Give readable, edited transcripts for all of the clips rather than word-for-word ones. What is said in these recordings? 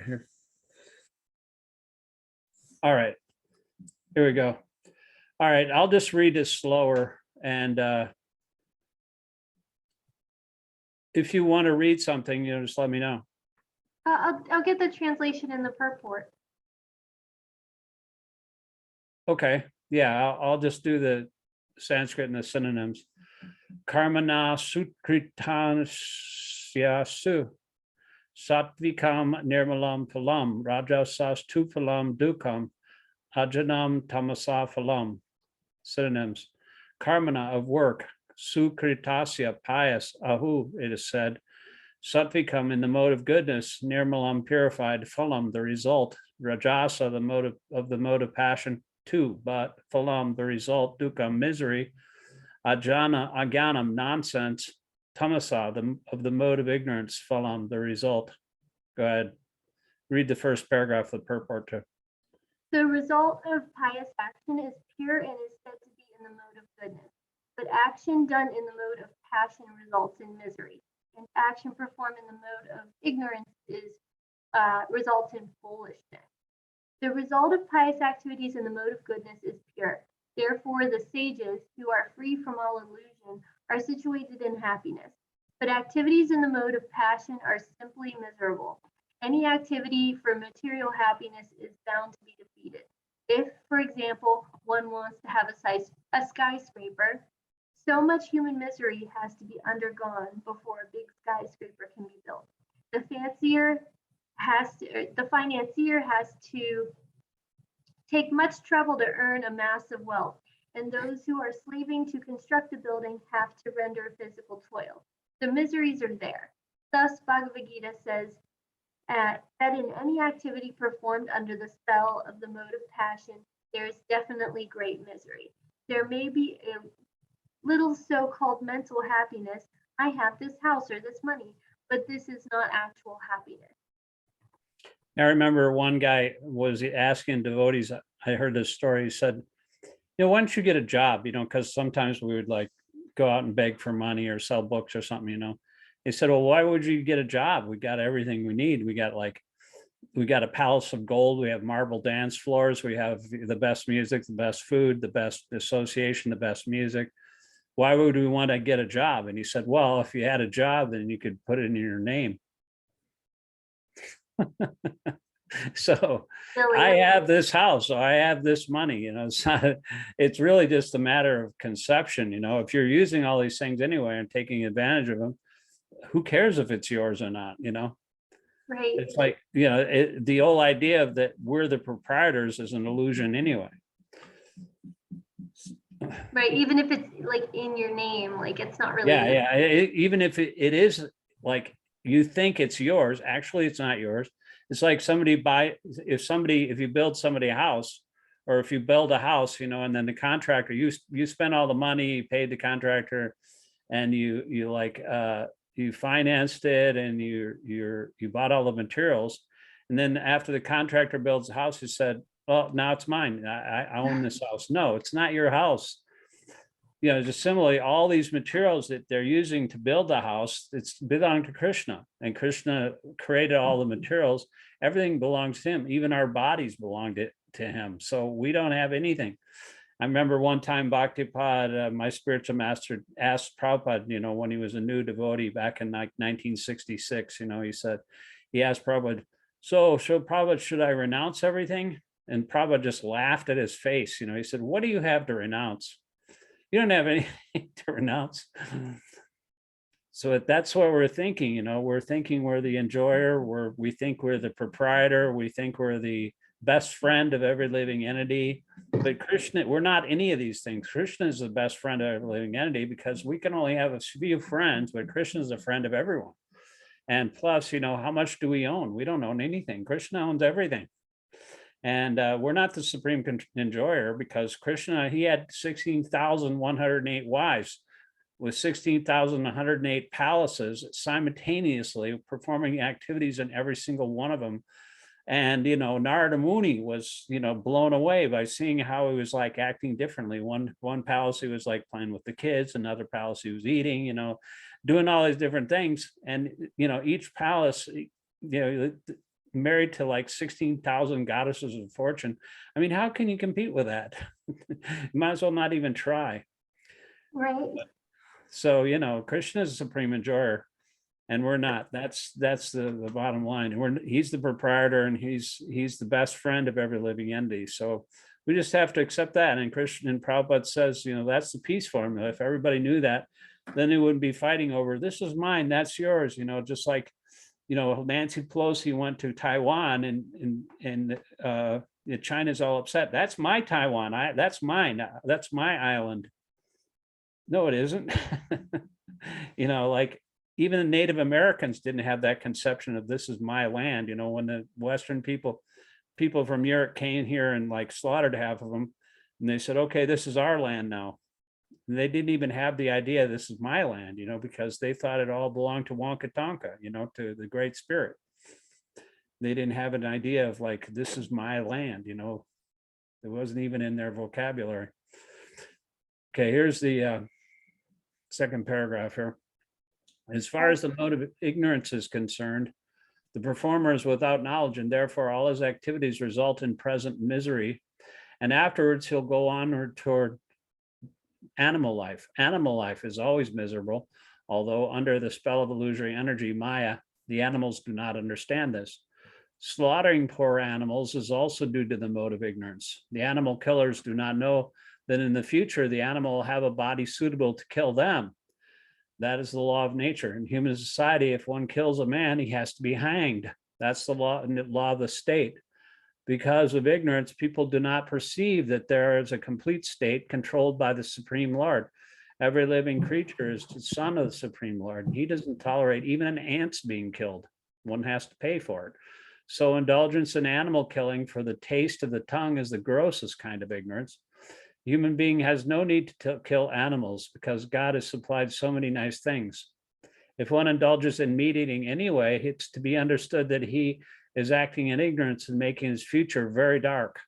here. All right, here we go. All right, I'll just read this slower, and if you want to read something, just let me know. I'll get the translation in the purport. Okay, yeah, I'll just do the Sanskrit and the synonyms. Karmana sutkritasyasu Sattvikam nirmalam phalam rajasas tu phalam dukam ajanam tamasa phalam. Synonyms: karmana, of work, sukritasya, pious, ahu, it is said, sattvikam, in the mode of goodness, nirmalam, purified, phalam, the result, rajasa, the mode of passion, tu, but, phalam, the result, dukam, misery, aganam, nonsense, tamasa, of the mode of ignorance, phalam, the result. Go ahead. Read the first paragraph of the purport too. The result of pious action is pure and is said to be in the mode of goodness. But action done in the mode of passion results in misery, and action performed in the mode of ignorance results in foolishness. The result of pious activities in the mode of goodness is pure. Therefore, the sages, who are free from all illusion, are situated in happiness. But activities in the mode of passion are simply miserable. Any activity for material happiness is bound to be defeated. If, for example, one wants to have a skyscraper, so much human misery has to be undergone before a big skyscraper can be built. The financier has to take much trouble to earn a mass of wealth, and those who are slaving to construct a building have to render physical toil. The miseries are there. Thus, Bhagavad-gītā says that in any activity performed under the spell of the mode of passion, there is definitely great misery. There may be a little so-called mental happiness. I have this house or this money, but this is not actual happiness. I remember one guy was asking devotees, I heard this story, he said, why don't you get a job, because sometimes we would like go out and beg for money or sell books or something, He said, well, why would you get a job? We got everything we need. We got a palace of gold. We have marble dance floors. We have the best music, the best food, the best association, the best music. Why would we want to get a job? And he said, well, if you had a job, then you could put it in your name. So I have this house, so I have this money, it's really just a matter of conception. If you're using all these things anyway and taking advantage of them, who cares if it's yours or not, Right. It's like, the whole idea of that we're the proprietors is an illusion anyway. Right, even if it's like in your name, like it's not really. Yeah. Even if it is like you think it's yours, actually it's not yours. It's like if you build somebody a house, or if you build a house, and then the contractor, you spend all the money, you paid the contractor, and you financed it, and you bought all the materials, and then after the contractor builds the house, he said, well, now it's mine. I own this house. No, it's not your house. Just similarly, all these materials that they're using to build the house, it's belong to Krishna, and Krishna created all the materials. Everything belongs to him. Even our bodies belong to him. So we don't have anything. I remember one time Bhaktipad, my spiritual master, asked Prabhupada, when he was a new devotee back in like 1966, he asked Prabhupada, so Prabhupada, should I renounce everything? And Prabhupada just laughed at his face. He said, what do you have to renounce? You don't have anything to renounce. So that's what we're thinking, we're thinking we're the enjoyer, we think we're the proprietor, we think we're the best friend of every living entity. But Krishna, we're not any of these things. Krishna is the best friend of every living entity because we can only have a few friends, but Krishna is a friend of everyone. And plus, how much do we own? We don't own anything. Krishna owns everything. And we're not the supreme enjoyer because Krishna, he had 16,108 wives with 16,108 palaces simultaneously performing activities in every single one of them. And, Narada Muni was, blown away by seeing how he was like acting differently. One palace, he was like playing with the kids, another palace, he was eating, doing all these different things. And, each palace, married to like 16,000 goddesses of fortune. I mean, how can you compete with that? You might as well not even try. Right. So, Krishna is the supreme enjoyer, and we're not. That's the bottom line. He's the proprietor, and he's the best friend of every living entity. So we just have to accept that. And Krishna and Prabhupada says, that's the peace formula. If everybody knew that, then they wouldn't be fighting over, this is mine, that's yours. Just like, Nancy Pelosi went to Taiwan, and China's all upset. That's my Taiwan. That's mine. That's my island. No, it isn't. Like even the Native Americans didn't have that conception of this is my land. When the Western people from Europe came here and like slaughtered half of them, and they said, okay, this is our land now. And they didn't even have the idea this is my land, because they thought it all belonged to Wonka Tonka, to the Great Spirit. They didn't have an idea of like, this is my land, it wasn't even in their vocabulary. Okay, here's the second paragraph here. As far as the mode of ignorance is concerned, the performer is without knowledge, and therefore all his activities result in present misery. And afterwards, he'll go onward toward animal life. Animal life is always miserable, although under the spell of illusory energy, Maya, the animals do not understand this. Slaughtering poor animals is also due to the mode of ignorance. The animal killers do not know that in the future, the animal will have a body suitable to kill them. That is the law of nature. In human society, if one kills a man, he has to be hanged. That's the law of the state. Because of ignorance, people do not perceive that there is a complete state controlled by the Supreme Lord. Every living creature is the son of the Supreme Lord. He doesn't tolerate even an ant's being killed. One has to pay for it. So indulgence in animal killing for the taste of the tongue is the grossest kind of ignorance. The human being has no need to kill animals because God has supplied so many nice things. If one indulges in meat eating anyway, it's to be understood that he is acting in ignorance and making his future very dark.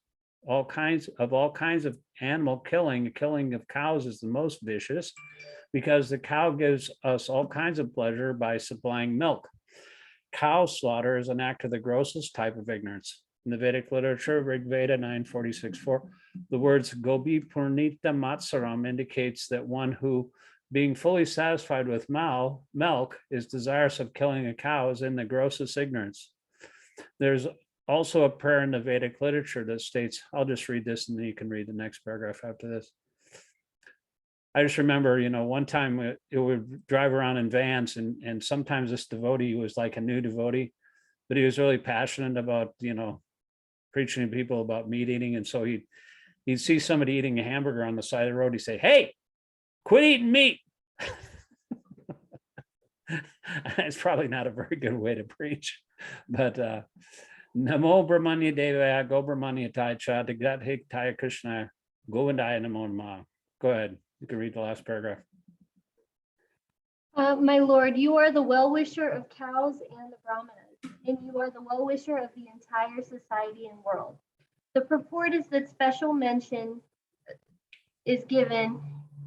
All kinds of animal killing of cows is the most vicious because the cow gives us all kinds of pleasure by supplying milk. Cow slaughter is an act of the grossest type of ignorance. In the Vedic literature, Rig Veda 946.4, the words Gopi Purnita Matsaram indicates that one who, being fully satisfied with milk, is desirous of killing a cow is in the grossest ignorance. There's also a prayer in the Vedic literature that states, I'll just read this and then you can read the next paragraph after this. I just remember, one time it would drive around in vans and sometimes this devotee was like a new devotee, but he was really passionate about, preaching to people about meat eating. And so he'd see somebody eating a hamburger on the side of the road. He'd say, hey, quit eating meat. It's probably not a very good way to preach, but Namo Brahmanya Devaya Go Brahmanya Tai Cha Dagat Hik Taya Krishna Govindaya Namo Nama. Go ahead. You can read the last paragraph. My Lord, you are the well-wisher of cows and the brahmanas, and you are the well-wisher of the entire society and world. The purport is that special mention is given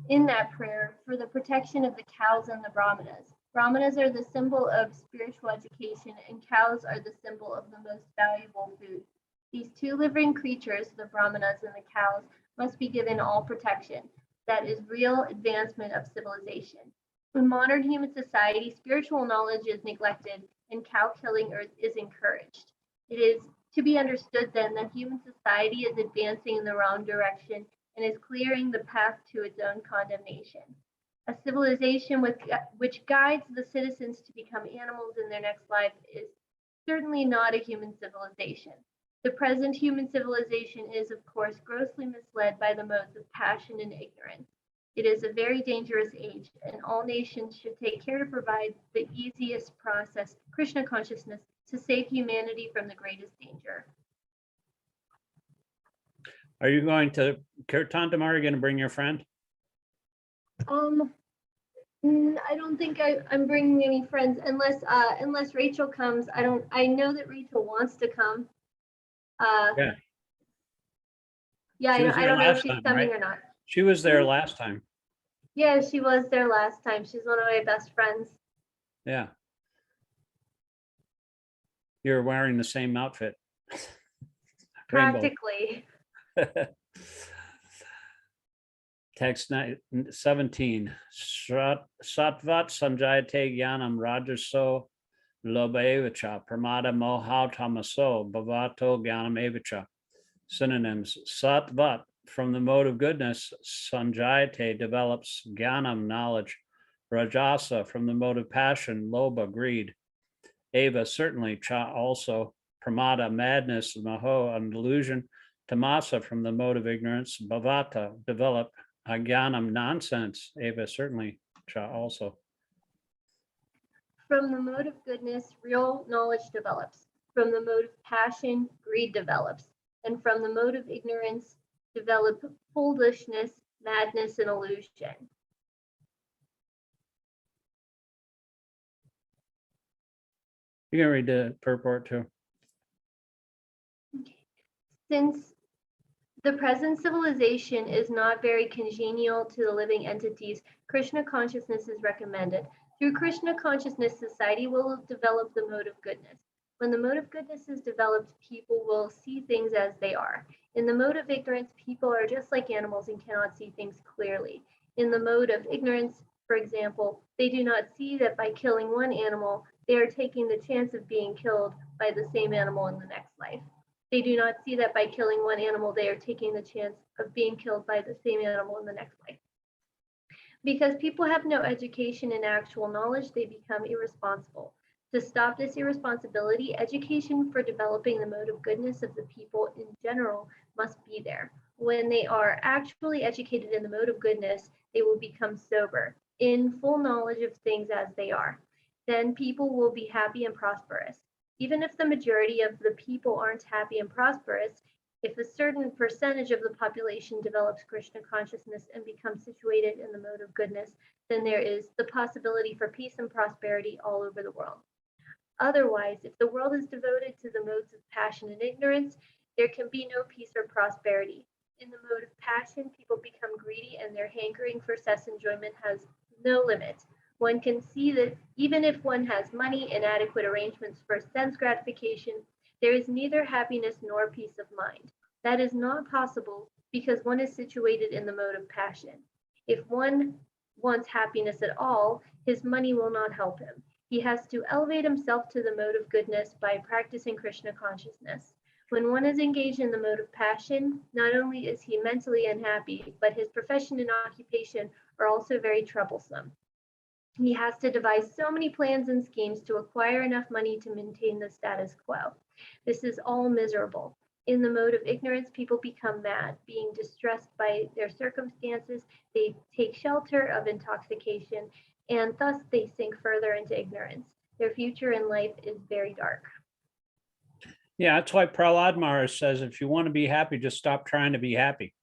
in that prayer for the protection of the cows and the brahmanas. Brahmanas are the symbol of spiritual education, and cows are the symbol of the most valuable food. These two living creatures, the brahmanas and the cows, must be given all protection. That is real advancement of civilization. In modern human society, spiritual knowledge is neglected and cow killing is encouraged. It is to be understood then that human society is advancing in the wrong direction and is clearing the path to its own condemnation. A civilization which guides the citizens to become animals in their next life is certainly not a human civilization. The present human civilization is, of course, grossly misled by the modes of passion and ignorance. It is a very dangerous age, and all nations should take care to provide the easiest process, Krishna consciousness, to save humanity from the greatest danger. Are you going to Kirtan tomorrow? Are you going to bring your friend? I don't think I'm bringing any friends unless Rachel comes. I know that Rachel wants to come. Yeah. Yeah, I don't know if she's coming or not. She was there last time. Yeah, she was there last time. She's one of my best friends. Yeah. you're wearing the same outfit. Rainbow. Practically. Text 17. Sattvat sanjayate jnanam rajaso lobha evacha pramada moha tamaso bhavato jnanam evacha. Synonyms: sattvat, from the mode of goodness, sanjayate, develops, jnanam, knowledge, rajasa, from the mode of passion, lobha, greed, eva, certainly, cha, also, pramada, madness, moho, an delusion, tamasa, from the mode of ignorance, bhavata, develop, ajnanam, nonsense, eva, certainly, cha, also. From the mode of goodness, real knowledge develops. From the mode of passion, greed develops. And from the mode of ignorance, develop foolishness, madness, and illusion. You can read the purport too. Since the present civilization is not very congenial to the living entities, Krishna consciousness is recommended. Through Krishna consciousness, society will develop the mode of goodness. When the mode of goodness is developed, people will see things as they are. In the mode of ignorance, people are just like animals and cannot see things clearly. In the mode of ignorance, for example, they do not see that by killing one animal, they are taking the chance of being killed by the same animal in the next life. They do not see that by killing one animal, they are taking the chance of being killed by the same animal in the next life. Because people have no education and actual knowledge, they become irresponsible. To stop this irresponsibility, education for developing the mode of goodness of the people in general must be there. When they are actually educated in the mode of goodness, they will become sober, in full knowledge of things as they are. Then people will be happy and prosperous. Even if the majority of the people aren't happy and prosperous, if a certain percentage of the population develops Krishna consciousness and becomes situated in the mode of goodness, then there is the possibility for peace and prosperity all over the world. Otherwise, if the world is devoted to the modes of passion and ignorance, there can be no peace or prosperity. In the mode of passion, people become greedy and their hankering for sense enjoyment has no limit. One can see that even if one has money and adequate arrangements for sense gratification, there is neither happiness nor peace of mind. That is not possible because one is situated in the mode of passion. If one wants happiness at all, his money will not help him. He has to elevate himself to the mode of goodness by practicing Krishna consciousness. When one is engaged in the mode of passion, not only is he mentally unhappy, but his profession and occupation are also very troublesome. He has to devise so many plans and schemes to acquire enough money to maintain the status quo. This is all miserable. In the mode of ignorance, people become mad. Being distressed by their circumstances, they take shelter of intoxication, and thus they sink further into ignorance. Their future in life is very dark. Yeah, that's why Prahlad Maharaj says, if you want to be happy, just stop trying to be happy.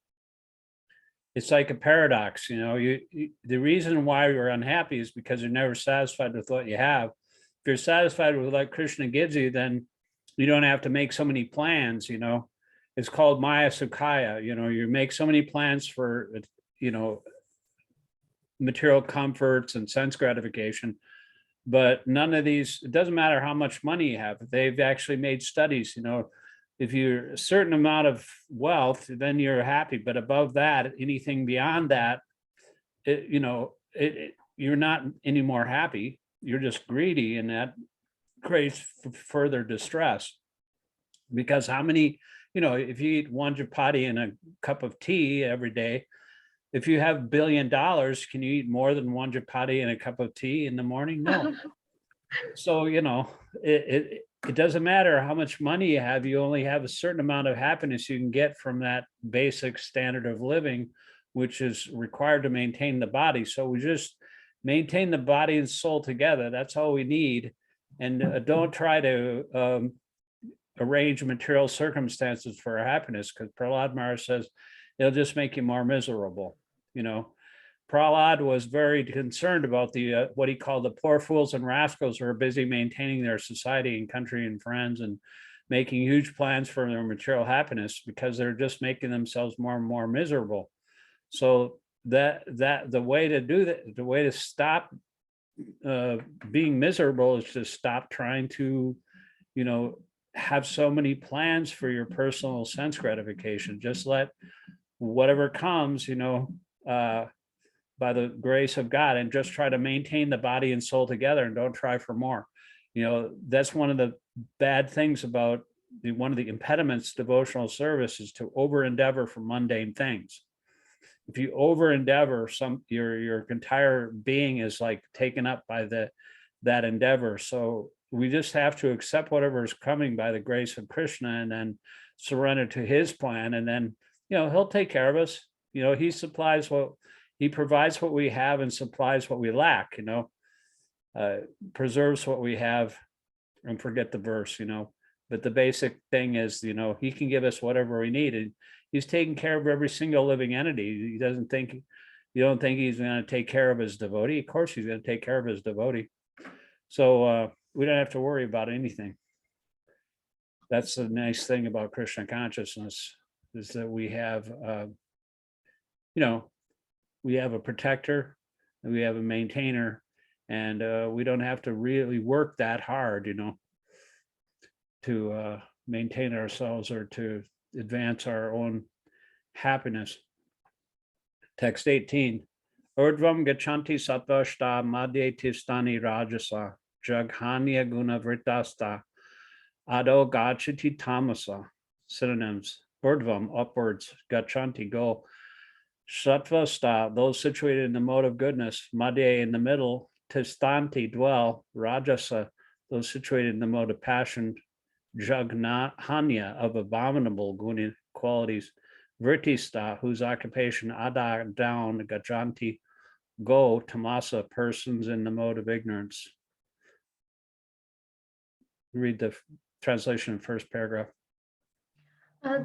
It's like a paradox, you know, the reason why you're unhappy is because you're never satisfied with what you have. If you're satisfied with what Krishna gives you, then you don't have to make so many plans, you know. It's called Maya Sukhaya, you know, you make so many plans for, you know, material comforts and sense gratification, but none of these, it doesn't matter how much money you have. They've actually made studies, you know, if you're a certain amount of wealth, then you're happy. But above that, anything beyond that, you're not any more happy. You're just greedy, and that creates further distress. Because how many, you know, if you eat one chapati and a cup of tea every day, if you have $1 billion, can you eat more than one chapati and a cup of tea in the morning? No. So, you know, it doesn't matter how much money you have, you only have a certain amount of happiness you can get from that basic standard of living, which is required to maintain the body. So we just maintain the body and soul together. That's all we need. And don't try to arrange material circumstances for our happiness, because Prahlad Maharaj says it'll just make you more miserable. You know, Prahlad was very concerned about the what he called the poor fools and rascals who are busy maintaining their society and country and friends and making huge plans for their material happiness, because they're just making themselves more and more miserable. So that the way to do that, the way to stop being miserable is to stop trying to have so many plans for your personal sense gratification. Just let whatever comes, by the grace of God, and just try to maintain the body and soul together and don't try for more. That's one of the bad things about one of the impediments to devotional service is to over endeavor for mundane things. If you over endeavor, your entire being is like taken up by that endeavor. So we just have to accept whatever is coming by the grace of Krishna and then surrender to his plan. And then, he'll take care of us. He provides what we have and supplies what we lack, preserves what we have, and forget the verse, but the basic thing is, he can give us whatever we need. And he's taking care of every single living entity. You don't think he's going to take care of his devotee? Of course he's going to take care of his devotee. So we don't have to worry about anything. That's the nice thing about Krishna consciousness, is that we have, we have a protector and we have a maintainer, and we don't have to really work that hard, to maintain ourselves or to advance our own happiness. Text 18. Urdvam gachanti satvashta madhye tistani rajasa jaghanya guna vritasta ado gachati tamasa. Synonyms: urdvam, upwards; gachanti, go; satvasta, those situated in the mode of goodness; madhye, in the middle; tistanti, dwell; rajasa, those situated in the mode of passion; jaghanya, of abominable guna, qualities; vritista, whose occupation; ada, down; gajanti, go; tamasa, persons in the mode of ignorance. Read the translation in first paragraph.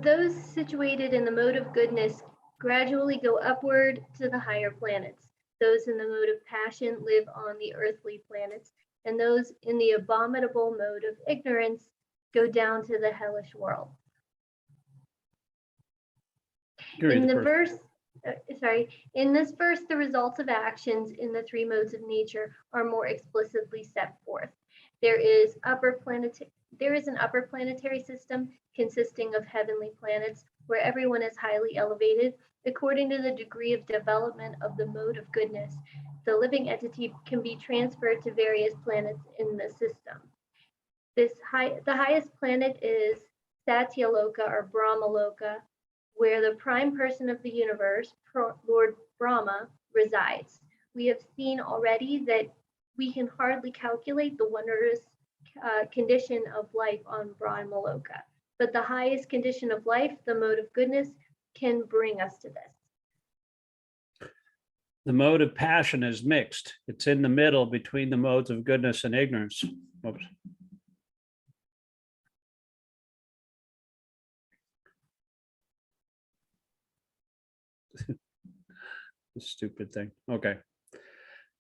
Those situated in the mode of goodness gradually go upward to the higher planets. Those in the mode of passion live on the earthly planets, and those in the abominable mode of ignorance go down to the hellish world. In this verse, the results of actions in the three modes of nature are more explicitly set forth. There is an upper planetary system consisting of heavenly planets where everyone is highly elevated. According to the degree of development of the mode of goodness, the living entity can be transferred to various planets in the system. The highest planet is Satyaloka or Brahmaloka, where the prime person of the universe, Lord Brahma, resides. We have seen already that we can hardly calculate the wondrous condition of life on Brahmaloka, but the highest condition of life, the mode of goodness, can bring us to this. The mode of passion is mixed. It's in the middle between the modes of goodness and ignorance. Oops. The stupid thing. Okay.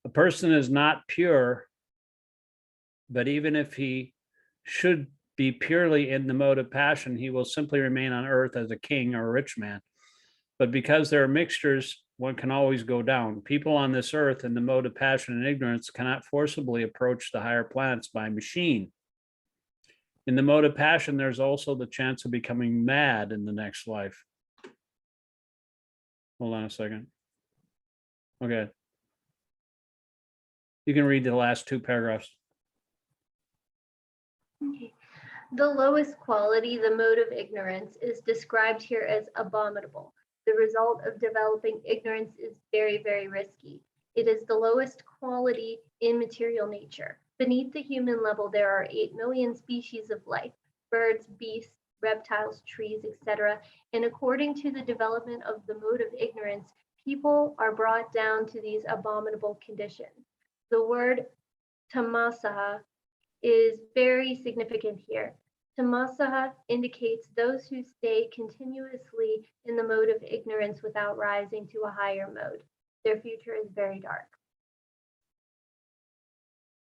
A person is not pure, but even if he should be purely in the mode of passion, he will simply remain on earth as a king or a rich man. But because there are mixtures, one can always go down. People on this earth in the mode of passion and ignorance cannot forcibly approach the higher planets by machine. In the mode of passion, there's also the chance of becoming mad in the next life. Hold on a second. Okay. You can read the last two paragraphs. Okay. The lowest quality, the mode of ignorance, is described here as abominable. The result of developing ignorance is very, very risky. It is the lowest quality in material nature. Beneath the human level, there are 8 million species of life: birds, beasts, reptiles, trees, etc. And according to the development of the mode of ignorance, people are brought down to these abominable conditions. The word tamasa is very significant here. Tamasaha indicates those who stay continuously in the mode of ignorance without rising to a higher mode. Their future is very dark.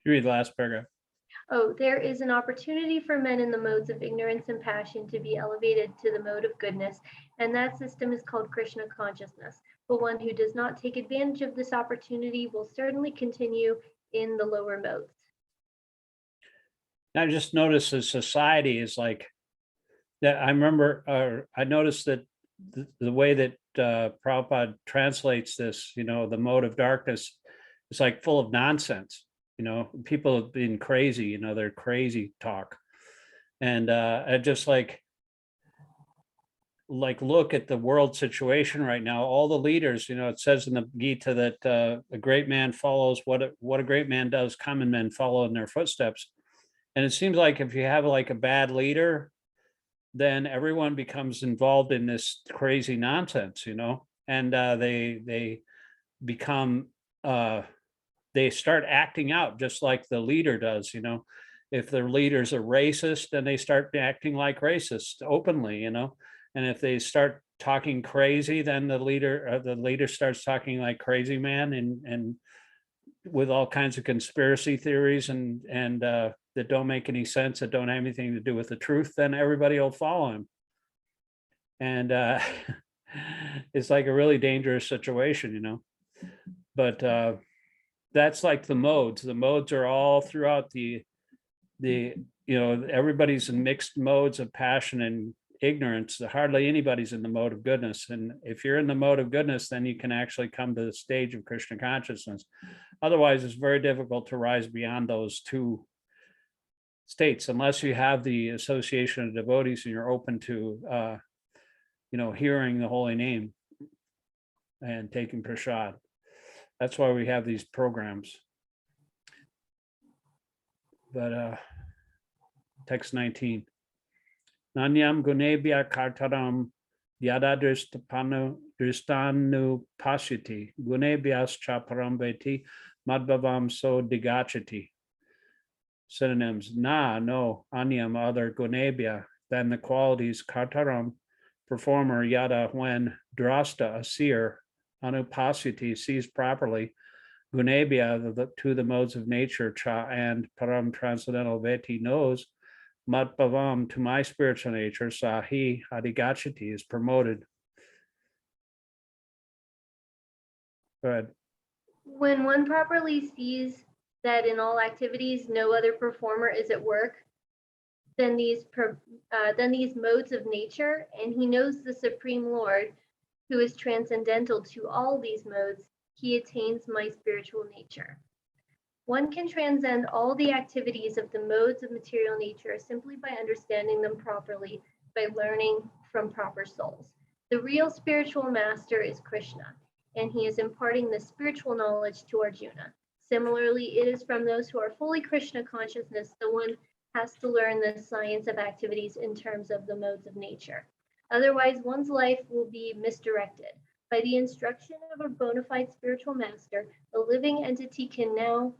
You read the last paragraph. Oh, there is an opportunity for men in the modes of ignorance and passion to be elevated to the mode of goodness, and that system is called Krishna consciousness. But one who does not take advantage of this opportunity will certainly continue in the lower modes. I just noticed that society is like that. I remember, I noticed that the way that Prabhupada translates this, the mode of darkness is like full of nonsense. People have been crazy, they're crazy talk. And I just like look at the world situation right now. All the leaders, it says in the Gita that a great man follows what a great man does, common men follow in their footsteps. And it seems like if you have like a bad leader, then everyone becomes involved in this crazy nonsense, and they become they start acting out just like the leader does. If their leaders are racist, then they start acting like racists openly, and if they start talking crazy, then the leader starts talking like crazy man, and with all kinds of conspiracy theories and that don't make any sense, that don't have anything to do with the truth, then everybody will follow him. And it's like a really dangerous situation, but that's like the modes. The modes are all throughout the everybody's in mixed modes of passion and ignorance. Hardly anybody's in the mode of goodness. And if you're in the mode of goodness, then you can actually come to the stage of Krishna consciousness. Otherwise, it's very difficult to rise beyond those two states, unless you have the association of devotees and you're open to, hearing the holy name and taking prasad. That's why we have these programs. But text 19. Nanyam gunebhya kartaram yada dristanu pasyati gunebhyas chaparam veti madbhavam so digachati. Synonyms: no, anyam, other, gunebhya, then the qualities, kartaram, performer, yada, when, drasta, a seer, anupasyati, sees properly, gunebhya, to the modes of nature, cha, and param, transcendental, veti, knows, matbhavam, to my spiritual nature, sahi, adigachati, is promoted. Go ahead. When one properly sees that in all activities no other performer is at work, then these modes of nature, and he knows the Supreme Lord, who is transcendental to all these modes, he attains my spiritual nature. One can transcend all the activities of the modes of material nature simply by understanding them properly, by learning from proper souls. The real spiritual master is Krishna, and he is imparting the spiritual knowledge to Arjuna. Similarly, it is from those who are fully Krishna consciousness that one has to learn the science of activities in terms of the modes of nature. Otherwise, one's life will be misdirected. By the instruction of a bona fide spiritual master, a living entity can know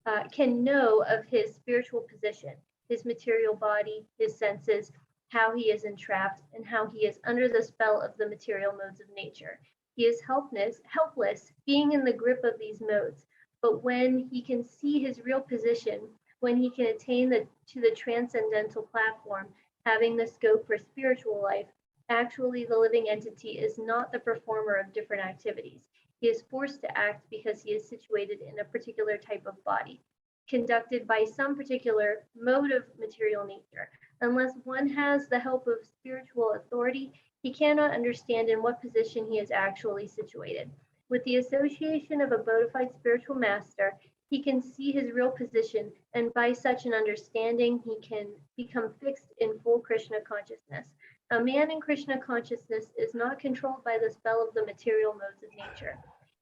of his spiritual position, his material body, his senses, how he is entrapped, and how he is under the spell of the material modes of nature. He is helpless, being in the grip of these modes. But when he can see his real position, when he can attain to the transcendental platform, having the scope for spiritual life, actually the living entity is not the performer of different activities. He is forced to act because he is situated in a particular type of body, conducted by some particular mode of material nature. Unless one has the help of spiritual authority, he cannot understand in what position he is actually situated. With the association of a bona fide spiritual master, he can see his real position, and by such an understanding, he can become fixed in full Krishna consciousness. A man in Krishna consciousness is not controlled by the spell of the material modes of nature.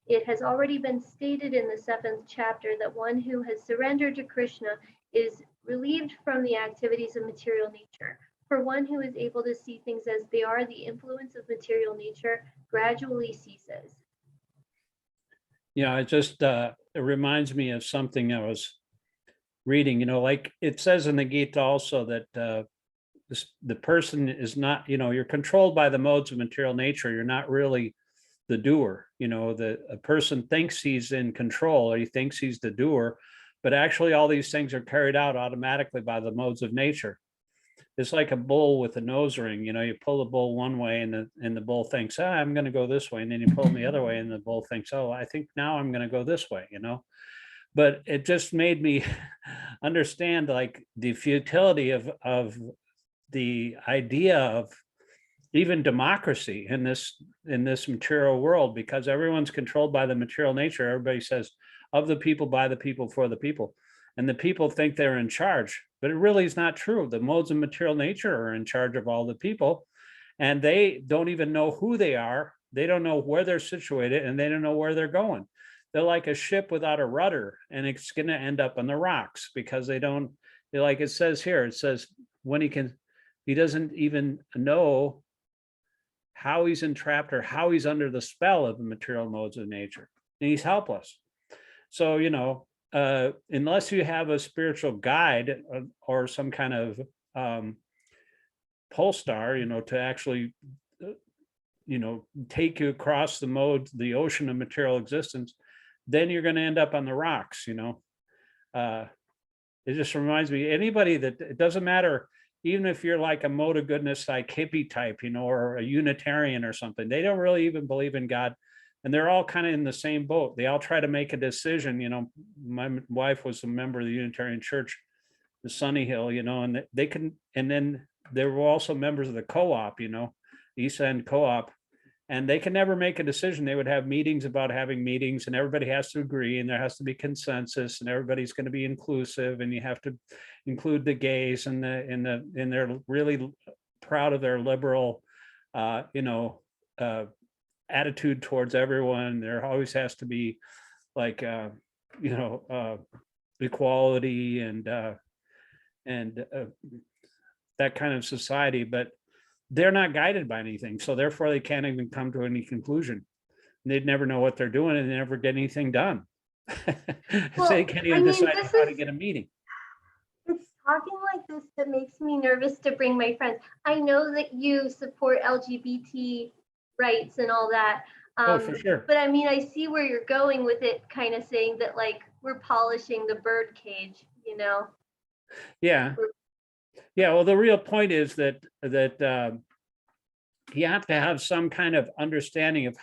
It has already been stated in the 7th chapter that one who has surrendered to Krishna is relieved from the activities of material nature. For one who is able to see things as they are, the influence of material nature gradually ceases. Yeah, it reminds me of something I was reading, like it says in the Gita also that the person is not, you're controlled by the modes of material nature. You're not really the doer. A person thinks he's in control, or he thinks he's the doer, but actually all these things are carried out automatically by the modes of nature. It's like a bull with a nose ring. You pull the bull one way and the bull thinks, I'm going to go this way. And then you pull him the other way and the bull thinks, I think now I'm going to go this way, but it just made me understand like the futility of the idea of even democracy in this material world, because everyone's controlled by the material nature. Everybody says of the people, by the people, for the people, and the people think they're in charge, but it really is not true. The modes of material nature are in charge of all the people, and they don't even know who they are. They don't know where they're situated, and they don't know where they're going. They're like a ship without a rudder, and it's going to end up on the rocks because they don't, like it says here, it says when he doesn't even know how he's entrapped or how he's under the spell of the material modes of nature, and he's helpless. So, unless you have a spiritual guide or some kind of pole star, to actually, take you across the ocean of material existence, then you're going to end up on the rocks. It just reminds me, anybody that, it doesn't matter, even if you're like a mode of goodness, like hippie type, or a Unitarian or something, they don't really even believe in God. And they're all kind of in the same boat. They all try to make a decision. My wife was a member of the Unitarian Church, the Sunny Hill, and they can, and then there were also members of the co-op, East End co-op, and they can never make a decision. They would have meetings about having meetings, and everybody has to agree, and there has to be consensus, and everybody's going to be inclusive, and you have to include the gays, and they're really proud of their liberal, attitude towards everyone. There always has to be like, equality and that kind of society, but they're not guided by anything. So therefore they can't even come to any conclusion. And they'd never know what they're doing, and they never get anything done. Well, So they can't even decide how to get a meeting. It's talking like this that makes me nervous to bring my friends. I know that you support LGBT rights and all that. Oh, for sure. But I mean, I see where you're going with it, kind of saying that like we're polishing the bird cage, Yeah. Yeah. Well, the real point is that you have to have some kind of understanding of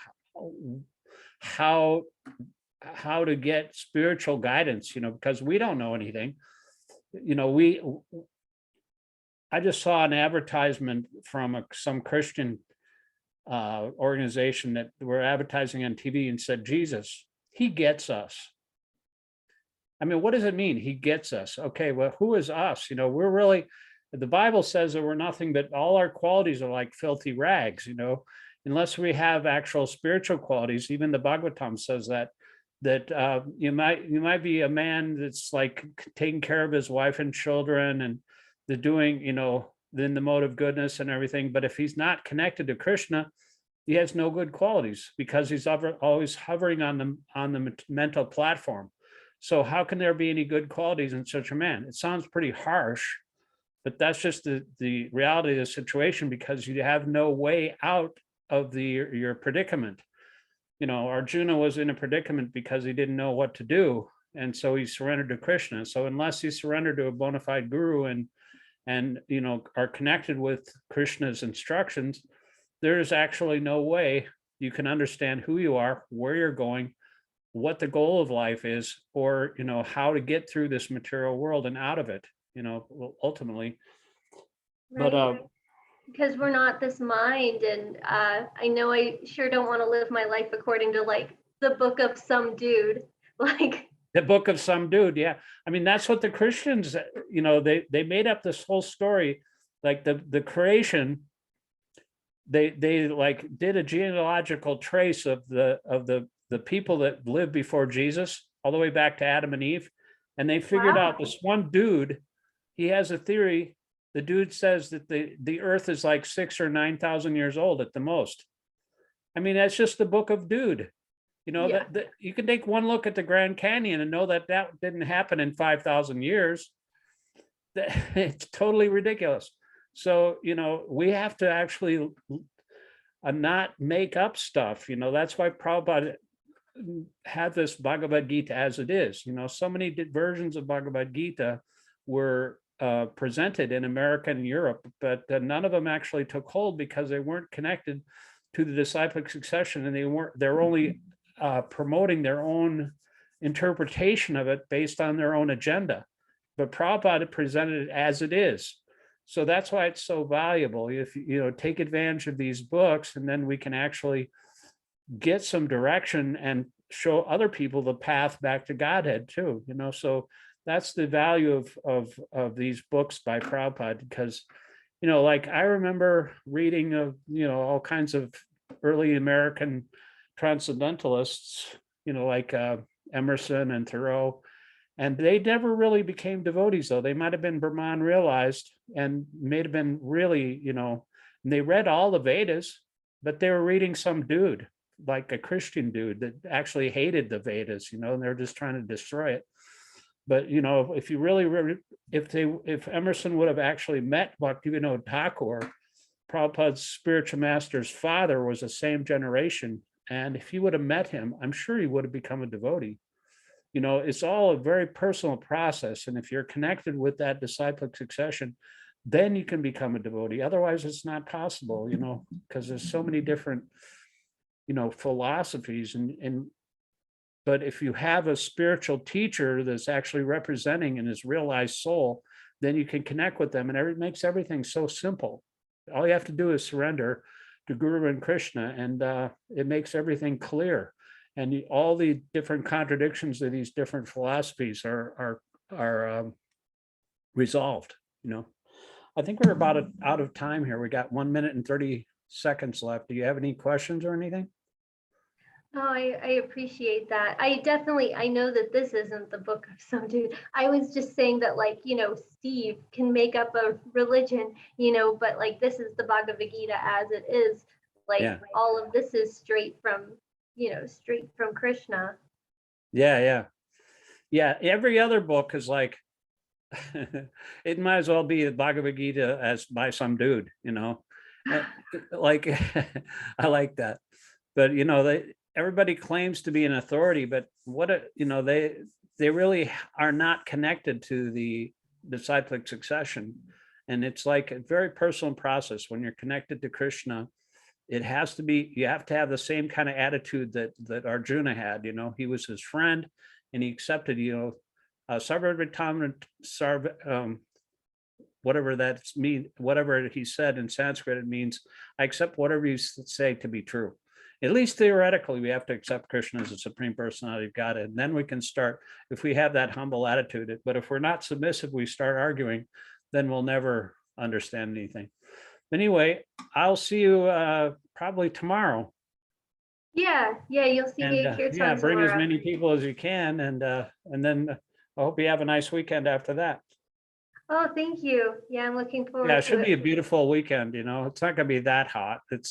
how to get spiritual guidance, because we don't know anything. I just saw an advertisement from some Christian organization that were advertising on TV and said, Jesus, he gets us. I mean, what does it mean? He gets us. Okay, well, who is us? We're really, the Bible says that we're nothing but all our qualities are like filthy rags, unless we have actual spiritual qualities. Even the Bhagavad-gītā says that you might be a man that's like taking care of his wife and children, and the doing, in the mode of goodness and everything. But if he's not connected to Krishna, he has no good qualities, because he's always hovering on the mental platform. So how can there be any good qualities in such a man? It sounds pretty harsh, but that's just the reality of the situation, because you have no way out of your predicament. Arjuna was in a predicament because he didn't know what to do, and so he surrendered to Krishna. So unless you surrender to a bona fide guru and are connected with Krishna's instructions, there's actually no way you can understand who you are, where you're going, what the goal of life is, or how to get through this material world and out of it, ultimately. Right. But because we're not this mind, and I know I sure don't want to live my life according to like the book of some dude, like the book of some dude. Yeah. I mean, that's what the Christians, they made up this whole story, like the creation. They like did a genealogical trace of the people that lived before Jesus, all the way back to Adam and Eve. And they figured out this one dude, he has a theory. The dude says that the earth is like 6,000 or 9,000 years old at the most. I mean, that's just the book of dude. That you can take one look at the Grand Canyon and know that didn't happen in 5,000 years. It's totally ridiculous. So, we have to actually not make up stuff. That's why Prabhupada had this Bhagavad-gītā as it is. So many versions of Bhagavad-gītā were presented in America and Europe, but none of them actually took hold because they weren't connected to the disciplic succession, and they're only promoting their own interpretation of it based on their own agenda. But Prabhupada presented it as it is. So that's why it's so valuable. If you take advantage of these books, and then we can actually get some direction and show other people the path back to Godhead too. So that's the value of these books by Prabhupada, because like I remember reading of all kinds of early American transcendentalists, like Emerson and Thoreau. And they never really became devotees, though. They might have been Brahman realized and may have been really, and they read all the Vedas, but they were reading some dude, like a Christian dude that actually hated the Vedas, and they're just trying to destroy it. But, if you really, if Emerson would have actually met Bhaktivinoda Thakur, Prabhupada's spiritual master's father was the same generation. And if he would have met him, I'm sure he would have become a devotee. It's all a very personal process. And if you're connected with that disciplic succession, then you can become a devotee. Otherwise, it's not possible, because there's so many different, philosophies. But if you have a spiritual teacher that's actually representing in his realized soul, then you can connect with them, and it makes everything so simple. All you have to do is surrender to Guru and Krishna, and it makes everything clear. And all the different contradictions of these different philosophies are resolved. I think we're about out of time here. We got 1 minute and 30 seconds left. Do you have any questions or anything? Oh, I appreciate that. I know that this isn't the book of some dude. I was just saying that, like, Steve can make up a religion, but like this is the Bhagavad-gītā as it is. Like, yeah. All of this is straight from Krishna. Yeah. Every other book is like, it might as well be the Bhagavad-gītā as by some dude, like, I like that. But, everybody claims to be an authority, but they really are not connected to the disciplic succession. And it's like a very personal process. When you're connected to Krishna, it has to be, you have to have the same kind of attitude that Arjuna had. He was his friend, and he accepted, whatever that's mean, whatever he said in Sanskrit, it means I accept whatever you say to be true. At least theoretically, we have to accept Krishna as a supreme personality of Godhead, and then we can start, if we have that humble attitude. But if we're not submissive, we start arguing, then we'll never understand anything. Anyway, I'll see you probably tomorrow. Yeah, you'll see me at Kirtan bring tomorrow. As many people as you can, and then I hope you have a nice weekend after that. Oh, thank you. Yeah, I'm looking forward to it. Yeah, it should be a beautiful weekend. It's not going to be that hot. It's